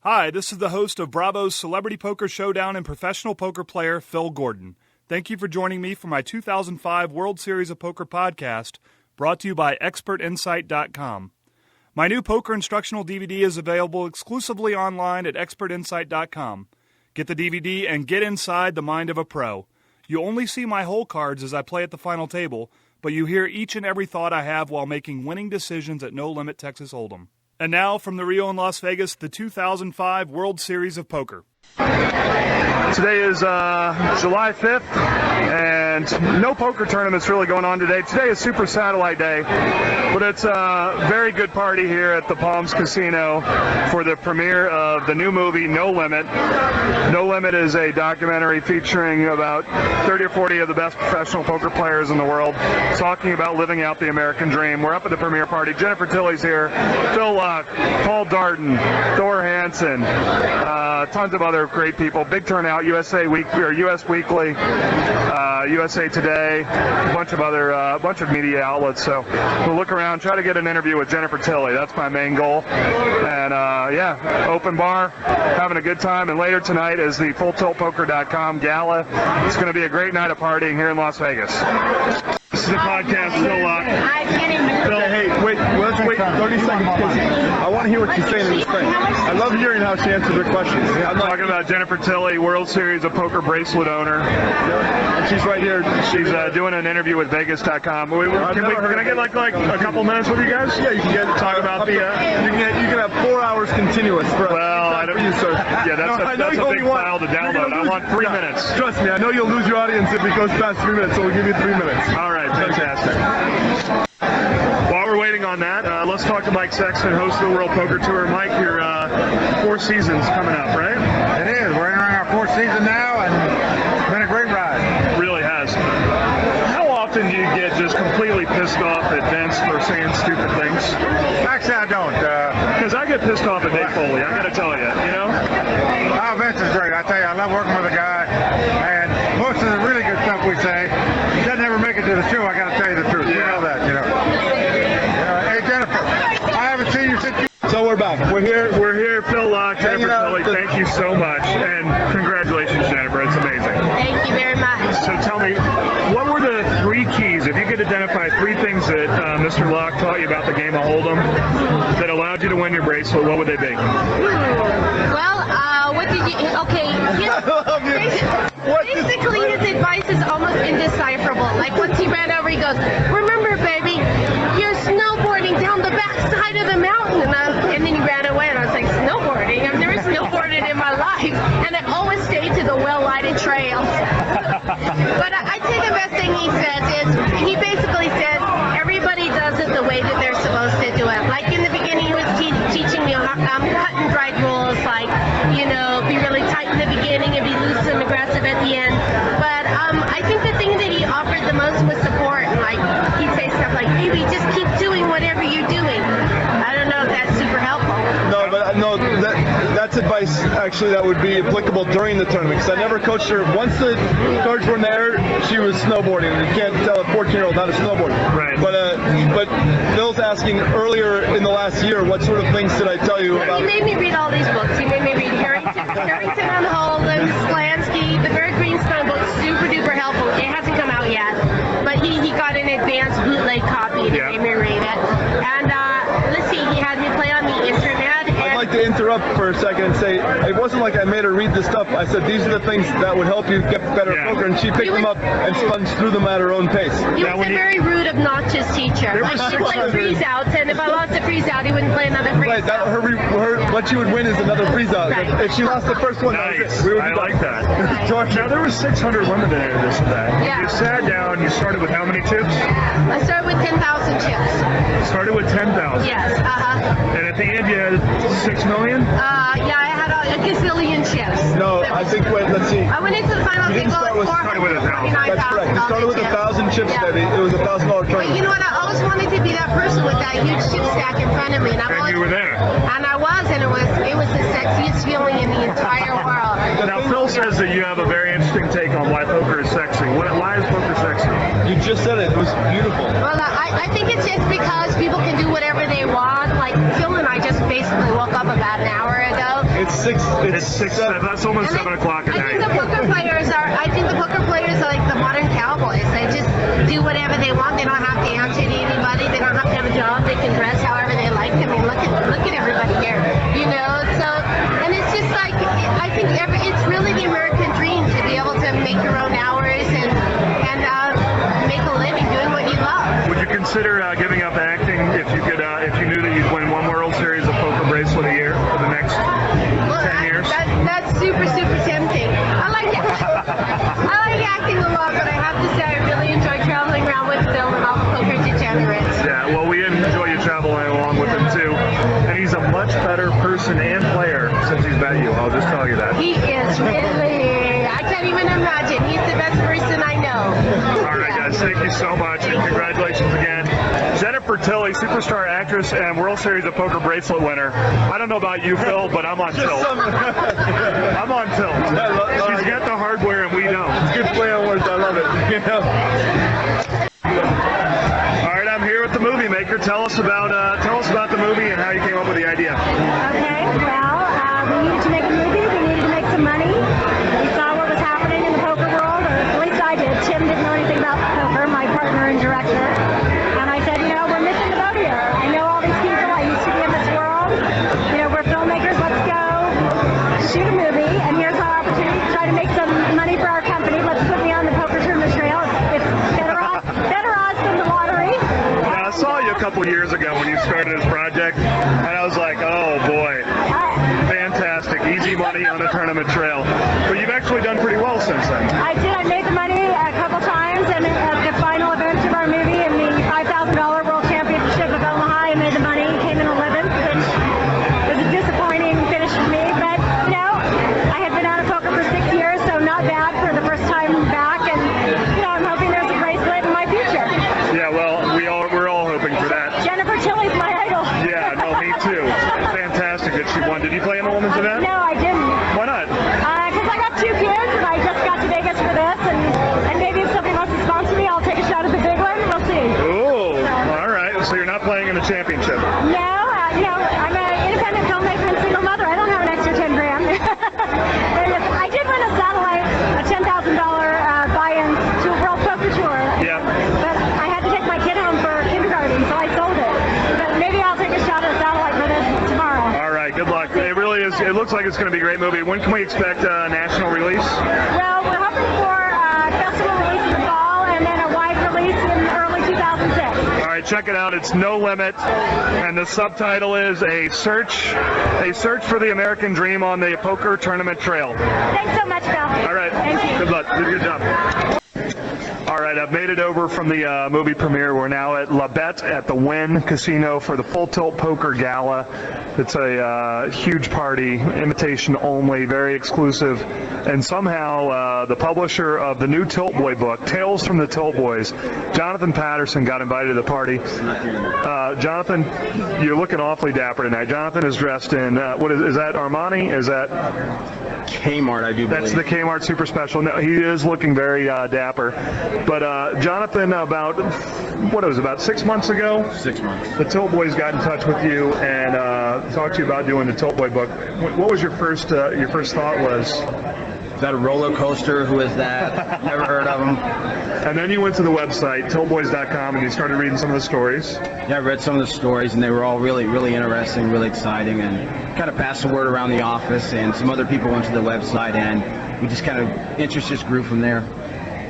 Hi, this is the host of Bravo's Celebrity Poker Showdown and professional poker player, Phil Gordon. Thank you for joining me for my 2005 World Series of Poker podcast, brought to you by ExpertInsight.com. My new poker instructional DVD is available exclusively online at ExpertInsight.com. Get the DVD and get inside the mind of a pro. You only see my hole cards as I play at the final table, but you hear each and every thought I have while making winning decisions at No Limit Texas Hold'em. And now, from the Rio in Las Vegas, the 2005 World Series of Poker. Today is July 5th, and no poker tournaments really going on today. Today is Super Satellite Day, but it's a very good party here at the Palms Casino for the premiere of the new movie, No Limit. No Limit is a documentary featuring about 30 or 40 of the best professional poker players in the world, talking about living out the American dream. We're up at the premiere party. Jennifer Tilley's here, Phil Laak, Paul Darden, Thor Hansen, tons of other great people. Big turnout. USA Week or US Weekly, USA Today, a bunch of media outlets. So we'll look around, try to get an interview with Jennifer Tilley. That's my main goal. And open bar, having a good time. And later tonight is the FullTiltPoker.com gala. It's going to be a great night of partying here in Las Vegas. This is the podcast, Phil Laak. Phil, hey, let's wait 30 seconds because I want to hear what she's saying in this thing. I love hearing how she answers her questions. I'm talking about Jennifer Tilley, World Series of Poker bracelet owner. And she's right here. She's doing an interview with Vegas.com. Can I get like a couple minutes with you guys? Yeah, you can talk about you can have 4 hours continuous. Well, I don't. Yeah, that's a big file to download. I want 3 minutes. Trust me, I know you'll lose your audience if it goes past 3 minutes, so we'll give you 3 minutes. All right, fantastic. While we're waiting on that, let's talk to Mike Sexton, host of the World Poker Tour. Mike, your 4 seasons coming up, right? It is. We're entering our 4th season now, and it's been a great ride. It really has. How often do you get just completely pissed off at Vince for saying stupid things? Actually, I don't. Because I get pissed off at Dave Foley, I got to tell you, you know? Oh, Vince is great. I tell you, I love working with the guy, and most of the really good stuff we say doesn't ever make it to the show. I got to tell you the truth. You know that, you know. Hey, Jennifer, I haven't seen you since you... So we're back. We're here, Phil Laak, Jennifer Tilley, thank you so much, and congratulations, Jennifer. It's amazing. Thank you very much. So tell me, what were the 3 keys, if you could identify 3 things that Mr. Laak taught you about the game of Hold'em that allowed you to win your bracelet, what would they be? Well, what did you... Okay, basically his advice is almost indecipherable. Like once he ran over, he goes, "Remember, baby, you're snowboarding down the back side of the mountain." And then he ran away, and I was like, snowboarding? I've never snowboarded in my life. And I always stay to the well-lighted trails. But I'd say the best thing he says is, he basically says, everybody does it the way that they're supposed to do it. Like in the beginning, he was teaching me cut and dried rules, like, you know, be really tight in the beginning and be loose and aggressive at the end. But I think the thing that he offered the most was support. Like, he'd say stuff like, "Baby, just keep doing whatever you're doing." I don't know if that's super helpful. No, that's advice actually that would be applicable during the tournament, because I never coached her. Once the cards were in the air, she was snowboarding. You can't tell a 14-year-old how to snowboard. Right. But Phil's asking earlier in the last year, what sort of things did I tell you about? He made me read all these books. He made me read Harrington on Hold'em, Slansky, the Barry Greenstone book, super duper helpful. It hasn't come out yet, but he got an advanced bootleg copy and he made me read it. And let's see, he had me play on the internet. I'd like to interrupt for a second and say, it wasn't like I made her read this stuff. I said, these are the things that would help you get better at poker, and she picked them up and sponged through them at her own pace. He was a very rude, obnoxious teacher. Like, he played freeze-outs, and if I lost a freeze-out, he wouldn't play another freeze-out. Right, what she would win is another freeze-out. Right. If she lost the first one, Nice. we would I like that. George, Now, there was 600 women that entered this event. Yeah. You sat down, you started with how many chips? I started with 10,000 chips. Started with 10,000. Yes, And at the end, you had 6 million? Yeah, I had a gazillion chips. No, I think, let's see. I went into the final You didn't table start with- with started with 1,000. That's correct. You started with 1,000 chips, Yeah. baby. It was a $1,000 But tournament. you know what? I always wanted to be that person with that huge chip stack in front of me. And you were there. And I was, and it was the sexiest feeling in the entire world. Now, Phil says that you have a very interesting take on why poker is sexy. Why is poker sexy? You just said it. It was beautiful. beautiful. Well, I think it's just because people can do whatever they want. Like Phil and I just basically woke up about an hour ago. It's six. That's almost And 7 o'clock at I night. think the poker players are like the modern cowboys. They just do whatever they want. They don't have to answer to anybody. They don't have to have a job. They can dress however they like. I mean, look at everybody here. You know, so and it's just like I think it's really the American dream to be able to make your own hours and make a living doing what you love. Would you consider giving up acting if you could, if you knew that you'd win one World Series of Poker bracelet a year for the next 10 years? That's super tempting. I like acting a lot, but I have to say I really enjoy traveling around with Phil and all the poker degenerates. Yeah, well, we enjoy you traveling along with him too. And he's a much better person and player since he's met you. I'll just tell you that. He is really, I can't even imagine. He's the best person I know. All right, guys, thank you so much, and congratulations again. Jennifer Tilley, superstar actress and World Series of Poker bracelet winner. I don't know about you, Phil, but I'm on tilt. I'm on tilt. She's got the hardware and we don't. It's good play on words. I love it. You know? All right, I'm here with the movie maker. Tell us about the movie and how you came up with the idea. Okay, well, we needed to make a movie. We needed to make some money. We saw what was happening in the poker world, or at least I did. Tim didn't know anything about poker, my partner and director. And I said, we're missing the boat here. I know all these people. I used to be in this world. We're filmmakers. Let's go shoot a movie. And here's our opportunity to try to make some money for our company. Let's put me on the poker tournament trail. It's better odds than the lottery. Yeah, I saw you a couple years ago when you started this project, and I was like, oh boy, fantastic, easy money on the tournament trail. But you've actually done pretty well since then. I did. I made the money a couple times, and at the final event of our movie in the $5,000 World Championship of Omaha, I made the money, came in 11th, which was a disappointing finish for me. But I had been out of poker for 6 years, so not bad for the first time back. And I'm hoping there's a bracelet in my future. Yeah, well, we're all hoping for that. Jennifer Tilley's my idol. Yeah, no, me too. Fantastic that she won. Did you play in the women's event? No, I didn't. Why not? Because I got 2 kids, and I just got to Vegas for this, and maybe if somebody wants to sponsor me, I'll take a shot at the big one. We'll see. Oh, all right. So you're not playing in the championship? No, I'm an independent filmmaker and single mother. I don't have an extra 10 grand. I did win a satellite, a $10,000 buy-in to a World Poker Tour. Yeah. But I had to take my kid home for kindergarten, so I sold it. But maybe I'll take a shot at a satellite for this tomorrow. All right, good luck. It really is. It looks like it's going to be a great movie. When can we expect a national release? Well, we're hoping for a festival release in the fall and then a wide release in early 2006. All right, check it out. It's No Limit, and the subtitle is a search for the American dream on the poker tournament trail. Thanks so much, Bill. All right. Thank you. Good luck. Did a good job. All right, I've made it over from the movie premiere. We're now at La Bette at the Wynn Casino for the Full Tilt Poker Gala. It's a huge party, invitation only, very exclusive. And somehow the publisher of the new Tilt Boy book, Tales from the Tilt Boys, Jonathan Patterson, got invited to the party. Jonathan, you're looking awfully dapper tonight. Jonathan is dressed in, is that Armani? Is that Kmart, I do believe. That's the Kmart Super Special. No, he is looking very dapper. But Jonathan, about 6 months ago? 6 months. The Tilt Boys got in touch with you and talked to you about doing the Tilt Boy book. What was your first thought was? Is that a roller coaster? Who is that? Never heard of him. And then you went to the website, tiltboys.com, and you started reading some of the stories. Yeah, I read some of the stories, and they were all really, really interesting, really exciting, and kind of passed the word around the office, and some other people went to the website, and we just kind of, interest just grew from there.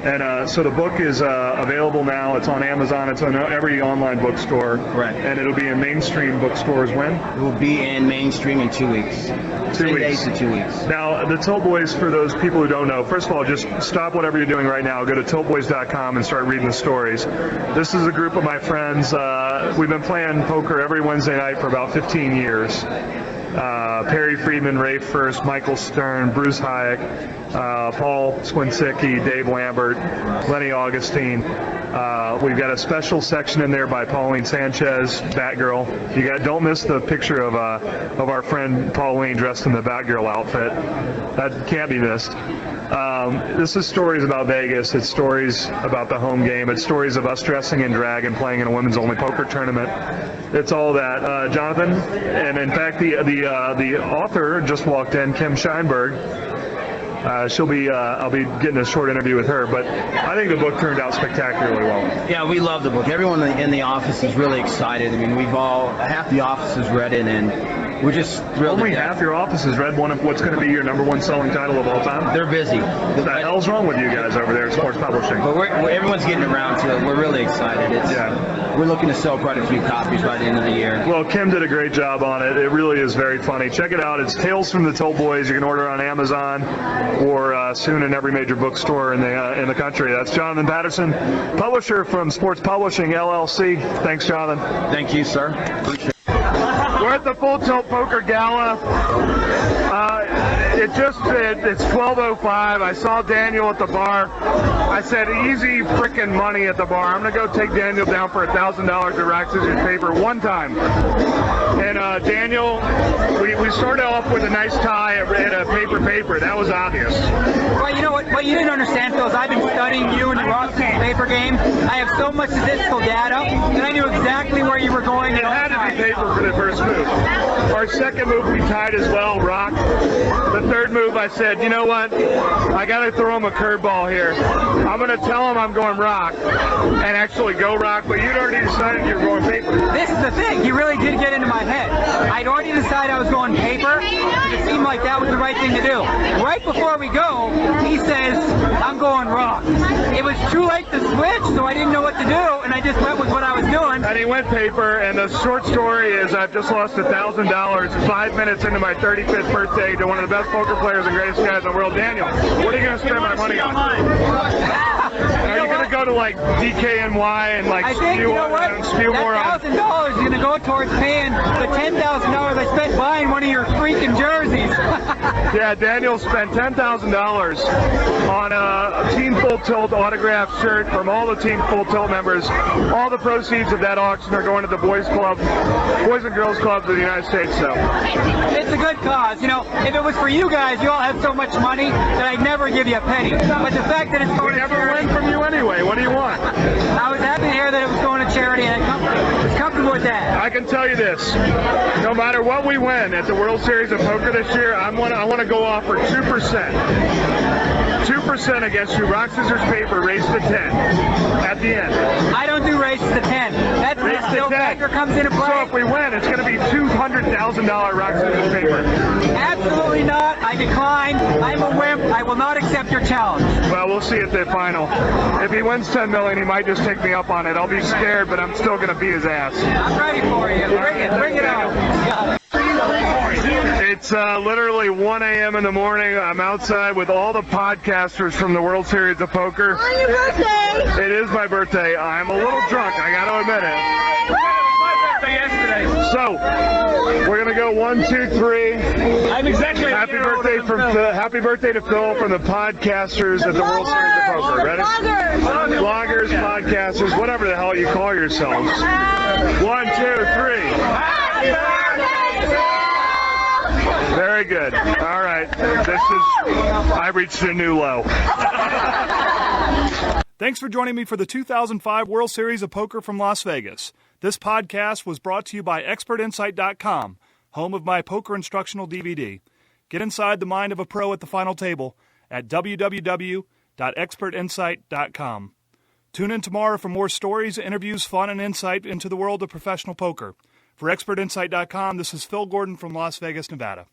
And so the book is available now. It's on Amazon. It's on every online bookstore. Correct. And it'll be in mainstream bookstores when? It will be in mainstream in 2 weeks. 10 days to 2 weeks. Now, the Tilt Boys, for those people who don't know, first of all, just stop whatever you're doing right now. Go to tiltboys.com and start reading the stories. This is a group of my friends. We've been playing poker every Wednesday night for about 15 years. Perry Friedman, Ray First, Michael Stern, Bruce Hayek, Paul Swinsicki, Dave Lambert, Lenny Augustine. We've got a special section in there by Pauline Sanchez, Batgirl. Don't miss the picture of our friend Pauline dressed in the Batgirl outfit. That can't be missed. This is stories about Vegas. It's stories about the home game. It's stories of us dressing in drag and playing in a women's only poker tournament. It's all that, Jonathan. And in fact, the author just walked in, Kim Scheinberg. I'll be getting a short interview with her, but I think the book turned out spectacularly well. Yeah, we love the book. Everyone in the office is really excited. I mean, half the office has read it, and we're just thrilled. Only half your office has read one of what's going to be your number one selling title of all time? They're busy. What the hell's wrong with you guys over there at Sports Publishing? But everyone's getting around to it. We're really excited. We're looking to sell quite a few copies by the end of the year. Well, Kim did a great job on it. It really is very funny. Check it out. It's Tales from the Toll Boys. You can order on Amazon or soon in every major bookstore in the country. That's Jonathan Patterson, publisher from Sports Publishing, LLC. Thanks, Jonathan. Thank you, sir. Appreciate it. We're at the Full Tilt Poker Gala. It's 12:05. I saw Daniel at the bar. I said, easy frickin' money at the bar. I'm going to go take Daniel down for $1,000 of rock, scissors, paper one time. And Daniel, we started off with a nice tie and a paper. That was obvious. Well, you know what you didn't understand, Phil, is I've been studying you and the rock, scissors, paper game. I have so much statistical data that I knew exactly where you were going. It had to be paper for the first move. Our second move, we tied as well, rock. The third move, I said, you know what? I got to throw him a curveball here. I'm going to tell him I'm going rock and actually go rock, but you'd already decided you were going paper. This is the thing. He really did get into my head. I'd already decided I was going paper. It seemed like that was the right thing to do. Right before we go, he says, I'm going rock. It was too late to switch, so I didn't know what to do, and I just went with what I was doing. And he went paper, and the short story is I've just lost $1,000 5 minutes into my 35th birthday to one of the best poker players and greatest guys in the world, Daniel. What are you going to spend my money on? Are you going to go to like DKNY and like spew more on? That $1,000 is going to go towards paying the $10,000 I spent buying one of your freaking jerseys. Yeah, Daniel spent $10,000 on a Team Full Tilt autographed shirt from all the Team Full Tilt members. All the proceeds of that auction are going to the Boys and Girls Clubs of the United States. So it's a good cause. You know, if it was for you guys, you all have so much money that I'd never give you a penny. But the fact that it's going to charity, from you anyway. What do you want? I was happy to hear that it was going to charity, and I was comfortable with that. I can tell you this: no matter what we win at the World Series of Poker this year, I want to go off for 2%. 2% against you. Rock, scissors, paper. Race to 10 at the end. I don't do races to 10. That's where the skill factor comes into play. So if we win, it's going to be $200,000 rock, scissors, paper. Absolutely not. I decline. I'm a wimp. I will not accept your challenge. Well, we'll see at the final. If he wins $10 million, he might just take me up on it. I'll be scared, but I'm still going to beat his ass. I'm ready for you. Bring it out. It's literally 1 a.m. in the morning. I'm outside with all the podcasters from the World Series of Poker. On your birthday! It is my birthday. I'm a little drunk, I got to admit it. So, we're going to go 1, 2, 3. I'm exactly happy birthday to Phil from the podcasters at the World Series of Poker. Ready? Bloggers, podcasters, whatever the hell you call yourselves. 1, 2, 3. Happy birthday! Very good. All right. I reached a new low. Thanks for joining me for the 2005 World Series of Poker from Las Vegas. This podcast was brought to you by ExpertInsight.com, home of my poker instructional DVD. Get inside the mind of a pro at the final table at www.expertinsight.com. Tune in tomorrow for more stories, interviews, fun, and insight into the world of professional poker. For ExpertInsight.com, this is Phil Gordon from Las Vegas, Nevada.